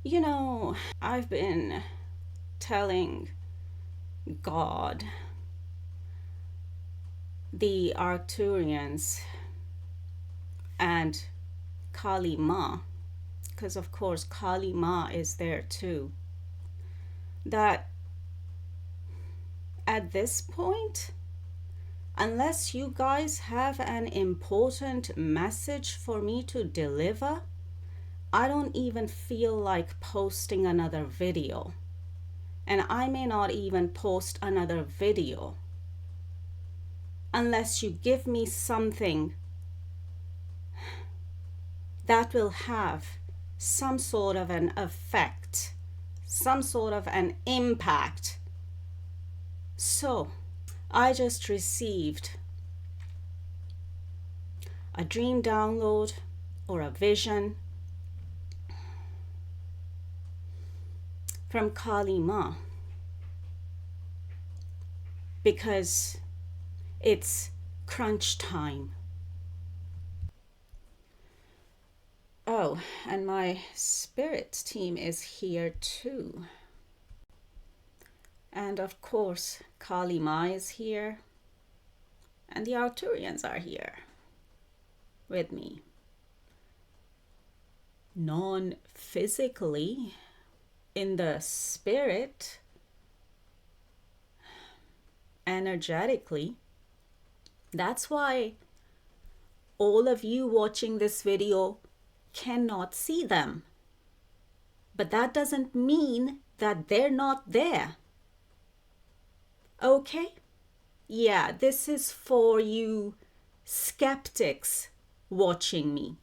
You know, I've been telling God, the Arcturians, and Kali Ma, because of course Kali Ma is there too, that at this point, unless you guys have an important message for me to deliver, I don't even feel like posting another video. And I may not even post another video unless you give me something that will have some sort of an effect, some sort of an impact. So, I just received a dream download or a vision from Kali Ma because it's crunch time. Oh, and my spirit team is here too. And of course, Kali Ma is here, and the Arcturians are here with me. Non-physically, in the spirit, energetically. That's why all of you watching this video cannot see them. But that doesn't mean that they're not there. Okay? Yeah, this is for you skeptics watching me.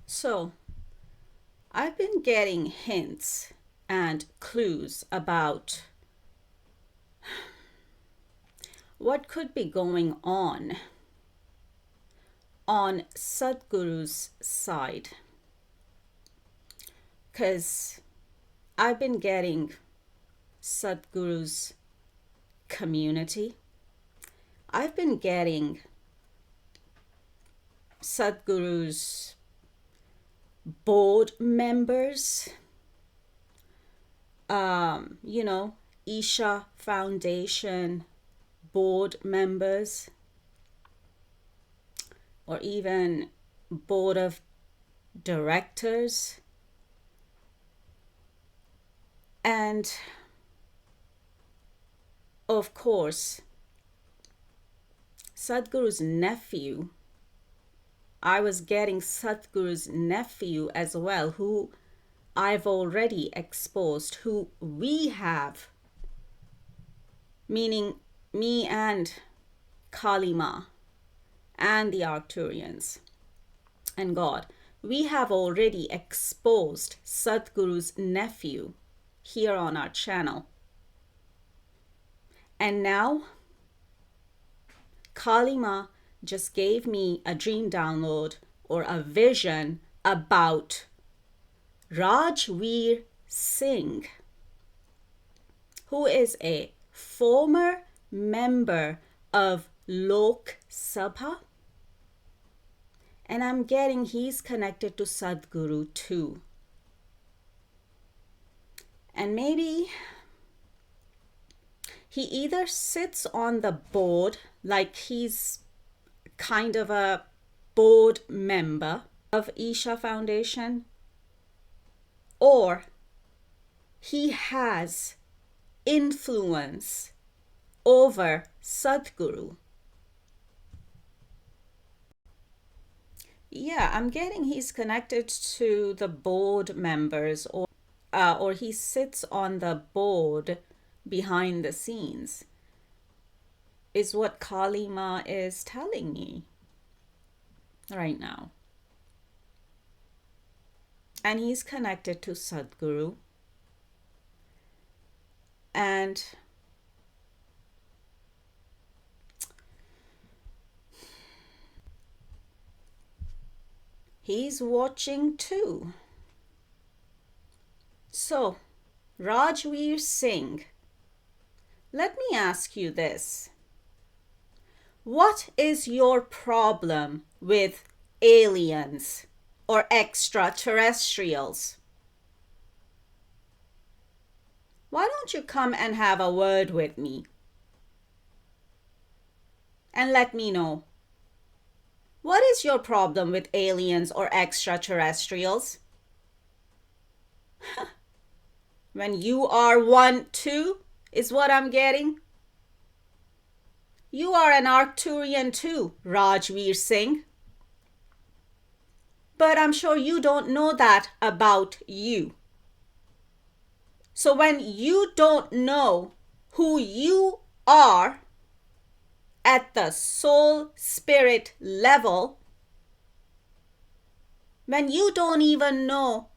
So, I've been getting hints and clues about what could be going on Sadhguru's side. Because I've been getting Sadhguru's community. I've been getting Sadhguru's board members, Isha Foundation board members, or even board of directors. And of course, Sadhguru's nephew. I was getting Sadhguru's nephew as well, who I've already exposed, who we have, meaning me and Kali Ma and the Arcturians and God. We have already exposed Sadhguru's nephew here on our channel. And now Kali Ma just gave me a dream download or a vision about Rajveer Singh, who is a former member of Sabha, and I'm getting he's connected to Sadhguru too. And maybe he either sits on the board, like he's kind of a board member of Isha Foundation, or he has influence over Sadhguru. Yeah, I'm getting he's connected to the board members, or he sits on the board behind the scenes, is what Kali Ma is telling me right now. And he's connected to Sadhguru. And he's watching too. So, Rajveer Singh, let me ask you this. What is your problem with aliens or extraterrestrials. Why don't you come and have a word with me and let me know? What is your problem with aliens or extraterrestrials? When you are one too, is what I'm getting. You are an Arcturian too, Rajveer Singh. But I'm sure you don't know that about you. So when you don't know who you are at the soul spirit level, when you don't even know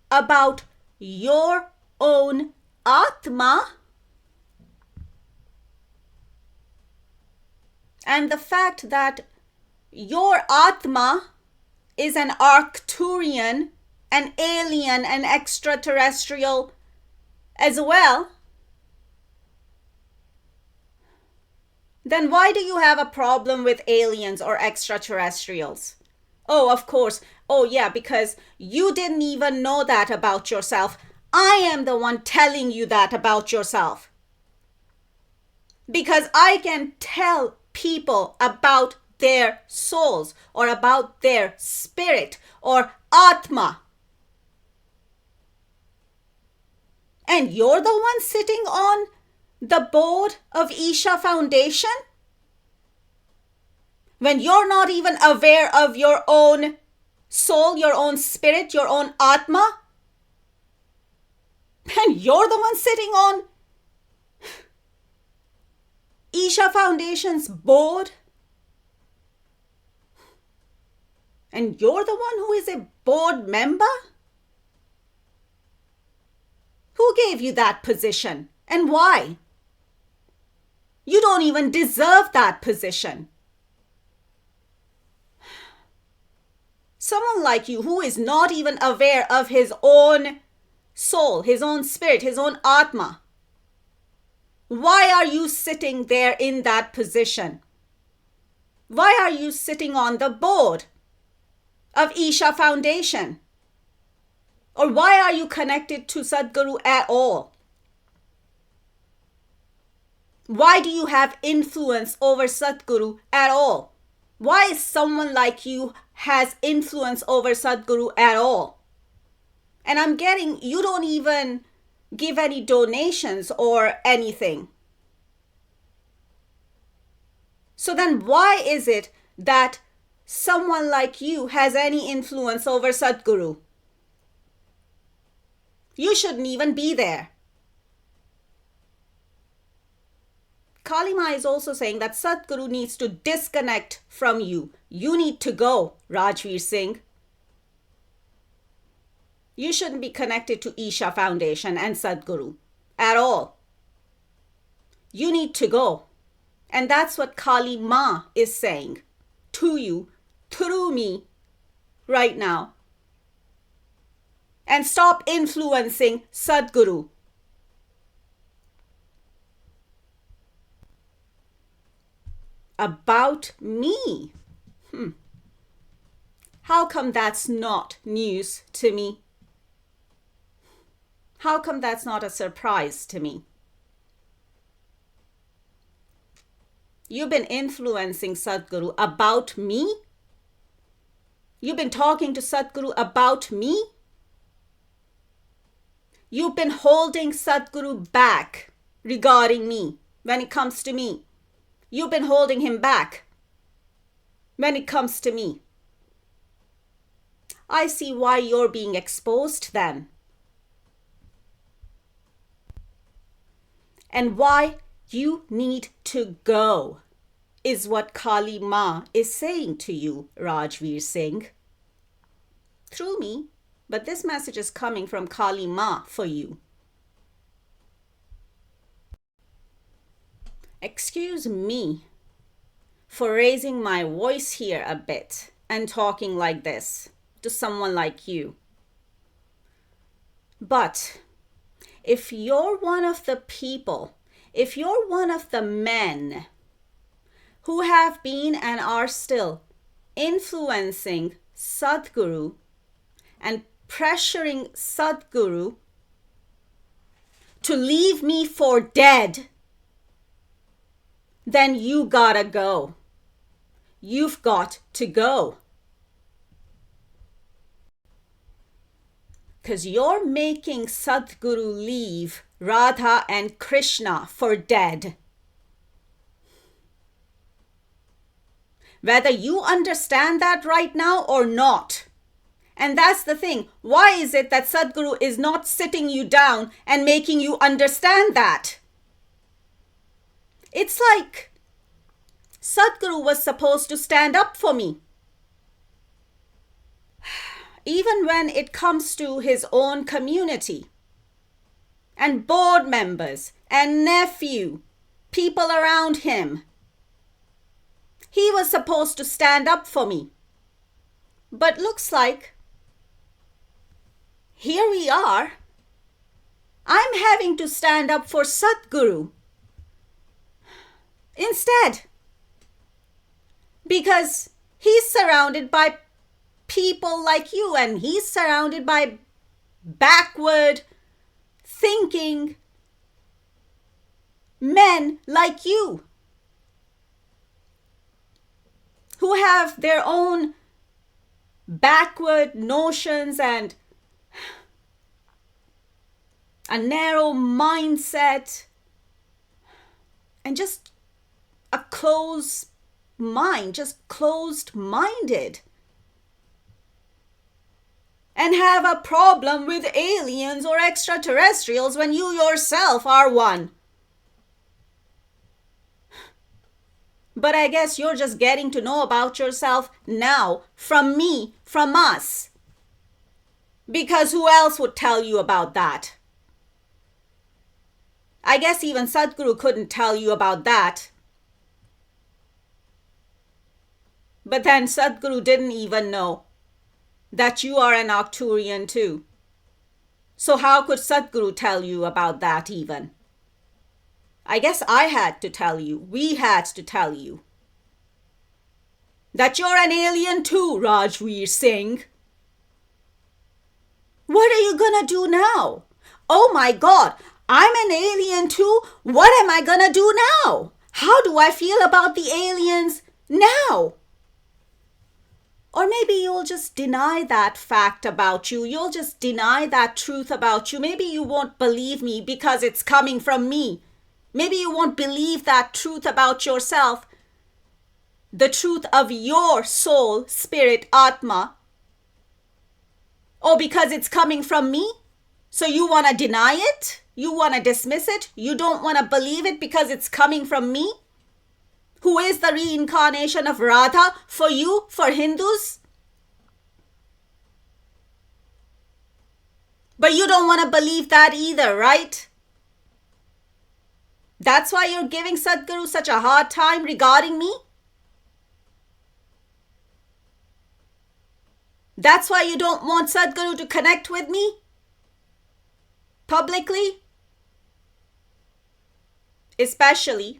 about your own Atma, and the fact that your Atma is an Arcturian, an alien, an extraterrestrial as well, then why do you have a problem with aliens or extraterrestrials? Oh, of course. Oh, yeah, because you didn't even know that about yourself. I am the one telling you that about yourself. Because I can tell people about their souls or about their spirit or Atma. And you're the one sitting on the board of Isha Foundation? When you're not even aware of your own soul, your own spirit, your own Atma? And you're the one sitting on Isha Foundation's board? And you're the one who is a board member? Who gave you that position and why? You don't even deserve that position. Someone like you who is not even aware of his own soul, his own spirit, his own Atma. Why are you sitting there in that position? Why are you sitting on the board of Isha Foundation? Or why are you connected to Sadhguru at all? Why do you have influence over Sadhguru at all? Why is someone like you has influence over Sadhguru at all? And I'm getting, you don't even give any donations or anything. So then why is it that someone like you has any influence over Sadhguru? You shouldn't even be there. Kalima is also saying that Sadhguru needs to disconnect from you. You need to go, Rajveer Singh. You shouldn't be connected to Isha Foundation and Sadhguru at all. You need to go. And that's what Kali Ma is saying to you, through me, right now. And stop influencing Sadhguru. About me? How come that's not news to me? How come that's not a surprise to me? You've been influencing Sadhguru about me? You've been talking to Sadhguru about me? You've been holding Sadhguru back regarding me when it comes to me. You've been holding him back when it comes to me. I see why you're being exposed then. And why you need to go is what Kali Ma is saying to you, Rajveer Singh. Through me, but this message is coming from Kali Ma for you. Excuse me for raising my voice here a bit and talking like this to someone like you. But if you're one of the people, if you're one of the men who have been and are still influencing Sadhguru and pressuring Sadhguru to leave me for dead, then you gotta go. You've got to go. Because you're making Sadhguru leave Radha and Krishna for dead. Whether you understand that right now or not. And that's the thing. Why is it that Sadhguru is not sitting you down and making you understand that? It's like Sadhguru was supposed to stand up for me. Even when it comes to his own community and board members and nephew, people around him, he was supposed to stand up for me. But looks like here we are. I'm having to stand up for Sadhguru instead, because he's surrounded by people like you, and he's surrounded by backward thinking men like you who have their own backward notions and a narrow mindset and just a closed mind, just closed-minded, and have a problem with aliens or extraterrestrials when you yourself are one. But I guess you're just getting to know about yourself now from me, from us. Because who else would tell you about that? I guess even Sadhguru couldn't tell you about that. But then Sadhguru didn't even know that you are an Arcturian too. So how could Sadhguru tell you about that even? I guess I had to tell you, we had to tell you, that you're an alien too, Rajveer Singh. What are you gonna do now? Oh my God, I'm an alien too? What am I gonna do now? How do I feel about the aliens now? Or maybe you'll just deny that fact about you. You'll just deny that truth about you. Maybe you won't believe me because it's coming from me. Maybe you won't believe that truth about yourself, the truth of your soul, spirit, Atma. Oh, because it's coming from me? So you want to deny it? You want to dismiss it? You don't want to believe it because it's coming from me? Who is the reincarnation of Radha for you, for Hindus? But you don't want to believe that either, right? That's why you're giving Sadhguru such a hard time regarding me? That's why you don't want Sadhguru to connect with me? Publicly? Especially.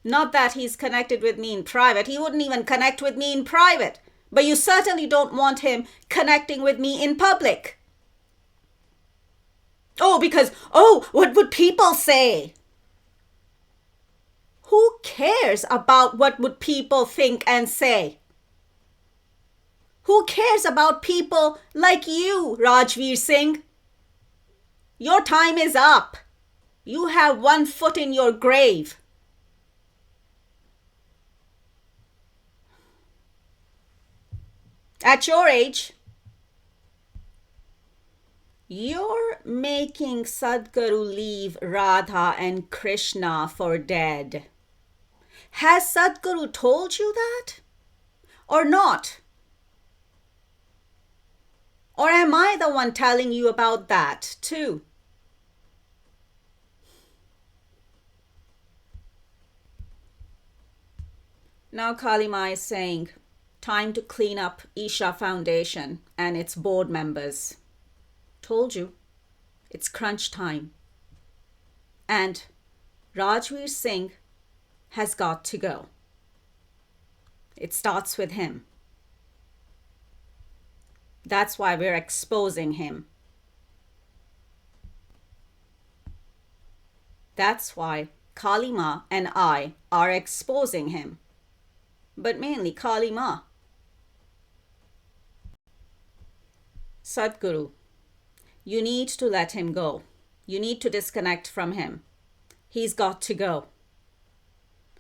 Not that he's connected with me in private. He wouldn't even connect with me in private. But you certainly don't want him connecting with me in public. Oh, because, what would people say? Who cares about what would people think and say? Who cares about people like you, Rajveer Singh? Your time is up. You have one foot in your grave. At your age, you're making Sadhguru leave Radha and Krishna for dead. Has Sadhguru told you that? Or not? Or am I the one telling you about that too? Now Kalima is saying, time to clean up Isha Foundation and its board members. Told you, it's crunch time. And Rajveer Singh has got to go. It starts with him. That's why we're exposing him. That's why Kali Ma and I are exposing him. But mainly Kali Ma. Sadhguru, you need to let him go. You need to disconnect from him. He's got to go,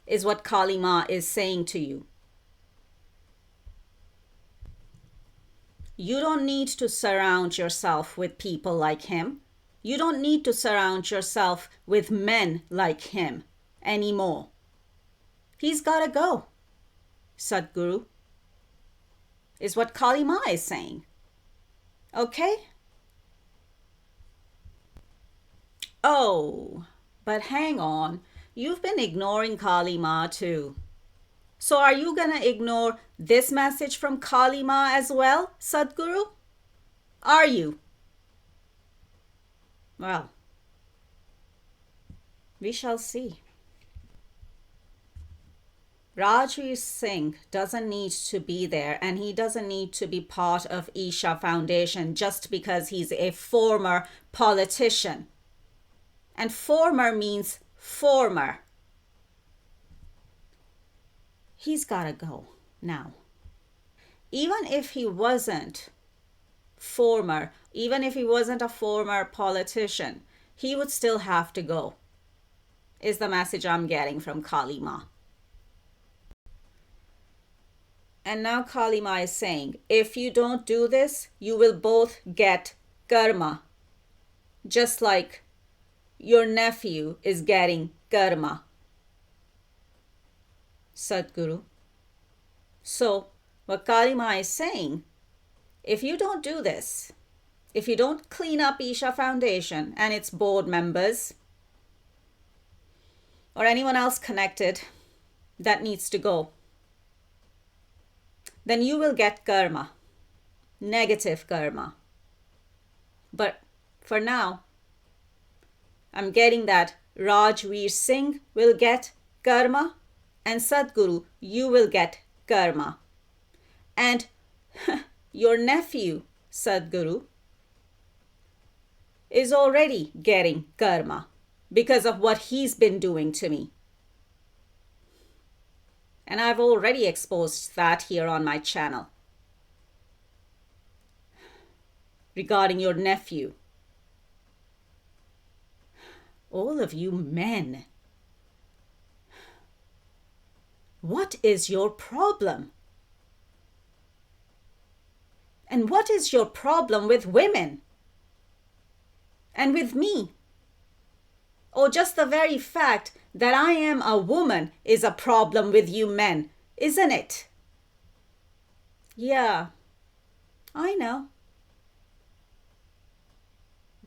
is what Kali Ma is saying to you. You don't need to surround yourself with people like him. You don't need to surround yourself with men like him anymore. He's got to go, Sadhguru, is what Kali Ma is saying. Okay? Oh, but hang on. You've been ignoring Kali Ma too. So are you going to ignore this message from Kali Ma as well, Sadhguru? Are you? Well, we shall see. Rajveer Singh doesn't need to be there, and he doesn't need to be part of Isha Foundation just because he's a former politician. And former means former. He's got to go now. Even if he wasn't former, even if he wasn't a former politician, he would still have to go, is the message I'm getting from Kali Ma. And now Kali Ma is saying, if you don't do this, you will both get karma. Just like your nephew is getting karma. Sadhguru. So, what Kali Ma is saying, if you don't do this, if you don't clean up Isha Foundation and its board members, or anyone else connected that needs to go, then you will get karma, negative karma. But for now, I'm getting that Rajveer Singh will get karma, and Sadhguru, you will get karma. And your nephew, Sadhguru, is already getting karma because of what he's been doing to me. And I've already exposed that here on my channel regarding your nephew. All of you men, what is your problem? And what is your problem with women? And with me? Or just the very fact that I am a woman is a problem with you men, isn't it? Yeah, I know.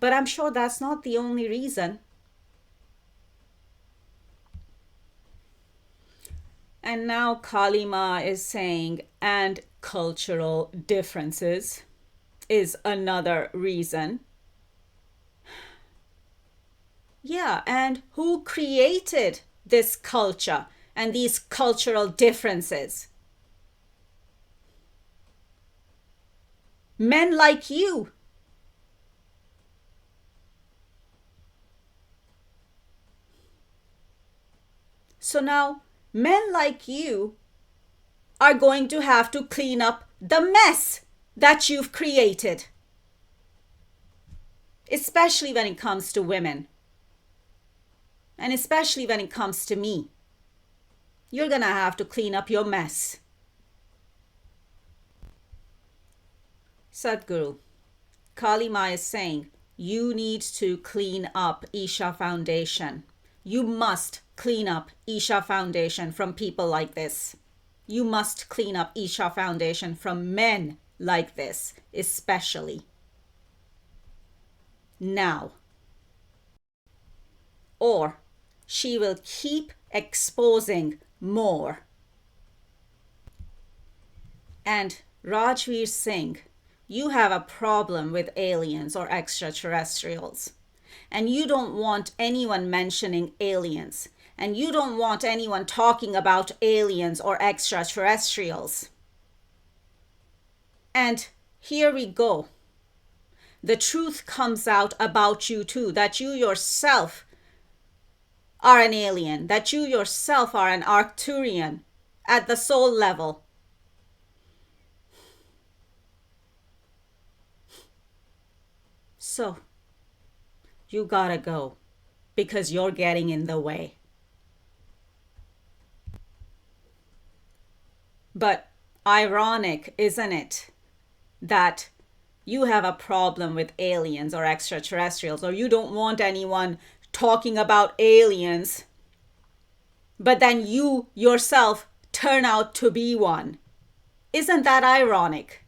But I'm sure that's not the only reason. And now Kali Ma is saying, and cultural differences is another reason. Yeah, and who created this culture and these cultural differences? Men like you. So now, men like you are going to have to clean up the mess that you've created. Especially when it comes to women. And especially when it comes to me. You're gonna have to clean up your mess. Sadhguru, Kali Ma is saying, you need to clean up Isha Foundation. You must clean up Isha Foundation from people like this. You must clean up Isha Foundation from men like this, especially. Now. Or she will keep exposing more. And Rajveer Singh, you have a problem with aliens or extraterrestrials. And you don't want anyone mentioning aliens. and you don't want anyone talking about aliens or extraterrestrials. And here we go. The truth comes out about you too, that you yourself are an alien, that you yourself are an Arcturian at the soul level. So, you gotta go because you're getting in the way. But ironic, isn't it, that you have a problem with aliens or extraterrestrials, or you don't want anyone talking about aliens, but then you yourself turn out to be one. Isn't that ironic?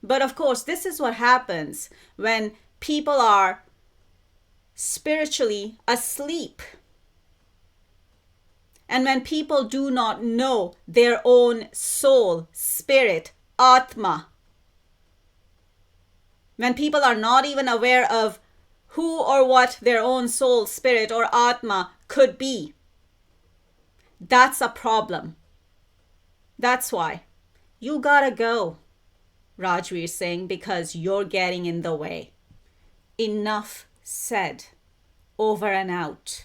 But of course, this is what happens when people are spiritually asleep. And when people do not know their own soul, spirit, Atma. When people are not even aware of who or what their own soul, spirit, or Atma could be. That's a problem. That's why you gotta go, Rajveer Singh, because you're getting in the way. Enough said. Over and out.